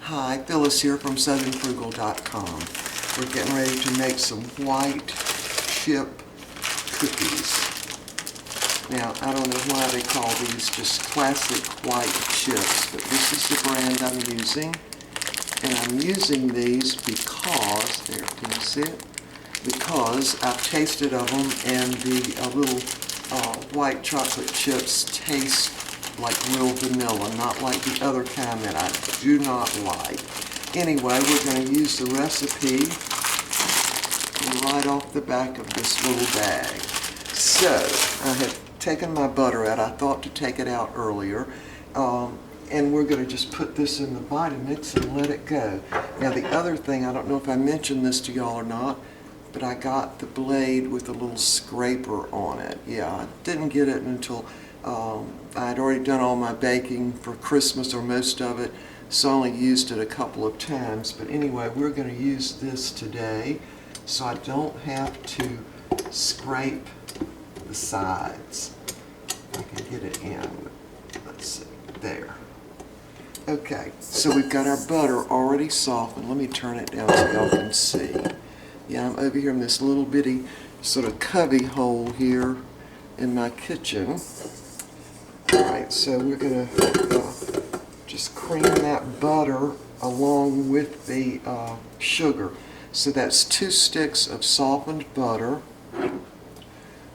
Hi, Phyllis here from southernfrugal.com. We're getting ready to make some white chip cookies. Now, I don't know why they call these just classic white chips, but this is the brand I'm using. And I'm using these because, there, can you see it? Because I've tasted of them and the little white chocolate chips taste like real vanilla, not like the other kind that I do not like. Anyway, we're going to use the recipe right off the back of this little bag. So, I have taken my butter out. I thought to take it out earlier. And we're going to just put this in the Vitamix and let it go. Now the other thing, I don't know if I mentioned this to y'all or not, but I got the blade with a little scraper on it. Yeah, I didn't get it until I had already done all my baking for Christmas, or most of it, so I only used it a couple of times. But anyway, we're going to use this today so I don't have to scrape the sides. I can get it in. Let's see. There. Okay, so we've got our butter already softened. Let me turn it down so y'all can see. Yeah, I'm over here in this little bitty sort of cubby hole here in my kitchen. Alright, so we're going to just cream that butter along with the sugar. So that's 2 sticks of softened butter,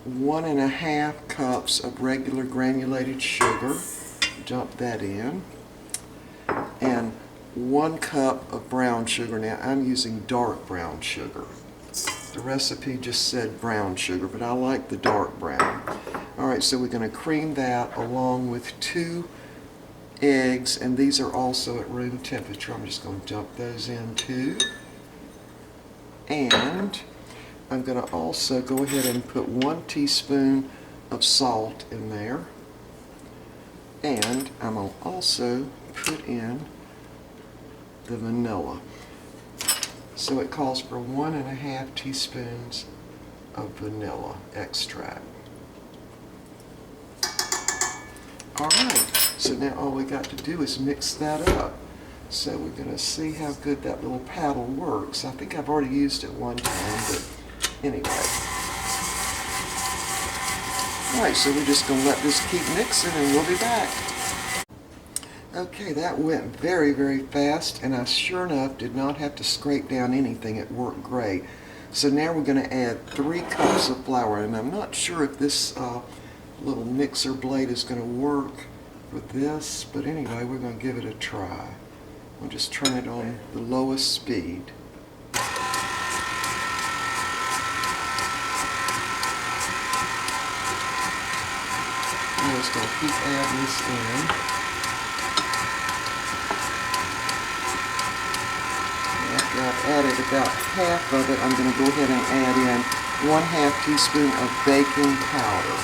1½ cups of regular granulated sugar, dump that in, and 1 cup of brown sugar. Now I'm using dark brown sugar. The recipe just said brown sugar, but I like the dark brown. Alright, so we're going to cream that along with 2 eggs, and these are also at room temperature. I'm just going to dump those in too. And I'm going to also go ahead and put 1 teaspoon of salt in there. And I'm going to also put in the vanilla. So it calls for 1½ teaspoons of vanilla extract. Alright, so now all we got to do is mix that up. So we're going to see how good that little paddle works. I think I've already used it one time, but anyway. Alright, so we're just going to let this keep mixing and we'll be back. Okay, that went very, very fast, and I sure enough did not have to scrape down anything. It worked great. So now we're going to add 3 cups of flour, and I'm not sure if this little mixer blade is going to work with this, but anyway, we're going to give it a try. We'll just turn it on the lowest speed. I'm just going to keep adding this in. After I've added about half of it, I'm going to go ahead and add in 1/2 teaspoon of baking powder.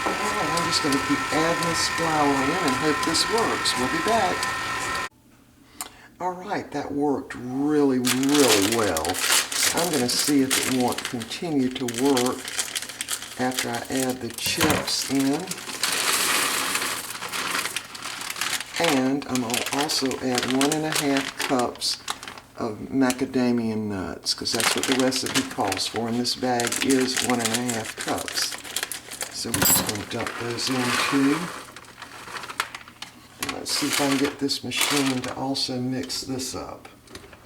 Alright, I'm just going to keep adding this flour in and hope this works. We'll be back. Alright, that worked really, really well. I'm going to see if it won't continue to work after I add the chips in. And I'm going to also add 1½ cups of macadamia nuts, because that's what the recipe calls for, and this bag is 1½ cups. So we're just going to dump those in too. And let's see if I can get this machine to also mix this up.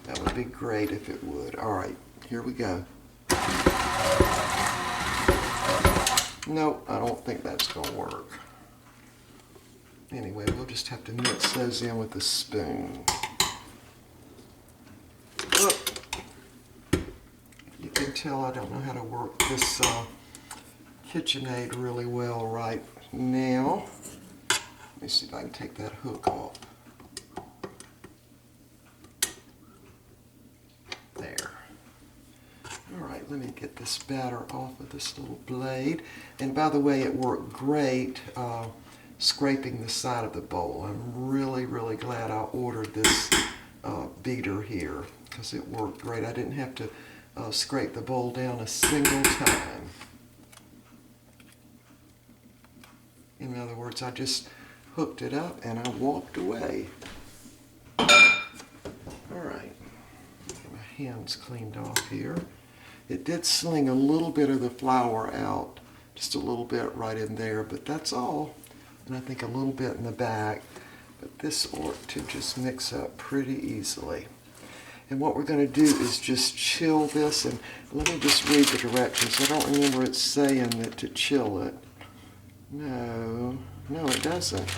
That would be great if it would. Alright, here we go. Nope, I don't think that's going to work. Anyway, we'll just have to mix those in with a spoon. Look, you can tell I don't know how to work this KitchenAid really well right now. Let me see if I can take that hook off. There. Alright, let me get this batter off of this little blade. And by the way, it worked great scraping the side of the bowl. I'm really, really glad I ordered this beater here, because it worked great. I didn't have to scrape the bowl down a single time. In other words, I just hooked it up, and I walked away. Alright, get my hands cleaned off here. It did sling a little bit of the flour out, just a little bit right in there, but that's all. And I think a little bit in the back, but this ought to just mix up pretty easily. And what we're going to do is just chill this, and let me just read the directions. I don't remember it saying that to chill it. No, it doesn't.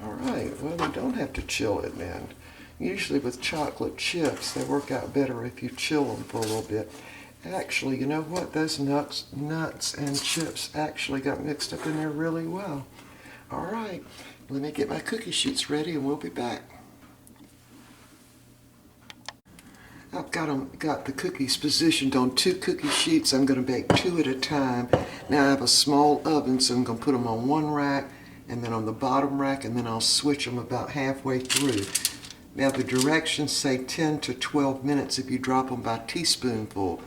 All right, well, we don't have to chill it, man. Usually with chocolate chips, they work out better if you chill them for a little bit. Actually, you know what? Those nuts and chips actually got mixed up in there really well. All right, let me get my cookie sheets ready and we'll be back. I've got the cookies positioned on 2 cookie sheets. I'm going to bake 2 at a time. Now I have a small oven, so I'm going to put them on one rack and then on the bottom rack, and then I'll switch them about halfway through. Now the directions say 10 to 12 minutes if you drop them by teaspoonful.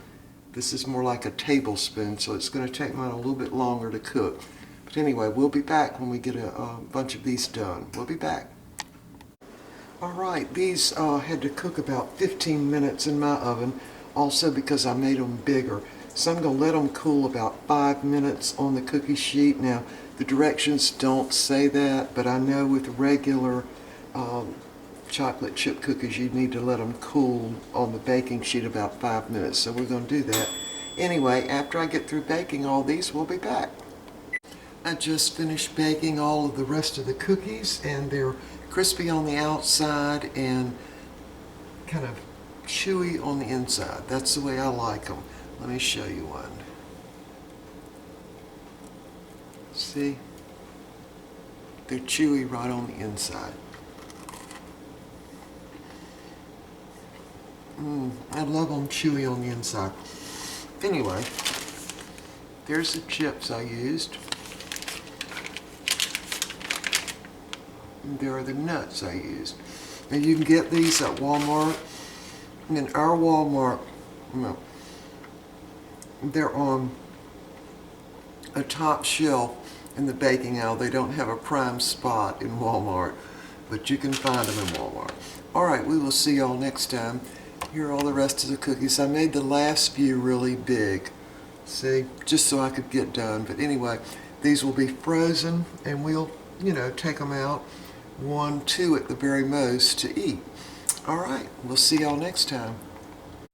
This is more like a tablespoon, so it's going to take mine a little bit longer to cook. But anyway, we'll be back when we get a bunch of these done. We'll be back. Alright, these had to cook about 15 minutes in my oven, also because I made them bigger. So I'm going to let them cool about 5 minutes on the cookie sheet. Now, the directions don't say that, but I know with regular chocolate chip cookies, you need to let them cool on the baking sheet about 5 minutes. So we're going to do that. Anyway, after I get through baking all these, we'll be back. I just finished baking all of the rest of the cookies, and they're crispy on the outside and kind of chewy on the inside. That's the way I like them. Let me show you one. See? They're chewy right on the inside. I love them chewy on the inside. Anyway, there's the chips I used. And there are the nuts I used. And you can get these at Walmart. And in our Walmart, they're on a top shelf in the baking aisle. They don't have a prime spot in Walmart, but you can find them in Walmart. Alright, we will see y'all next time. Here are all the rest of the cookies. I made the last few really big, see, just so I could get done. But anyway, these will be frozen, and we'll, take them out, 1, 2 at the very most, to eat. Alright, we'll see y'all next time.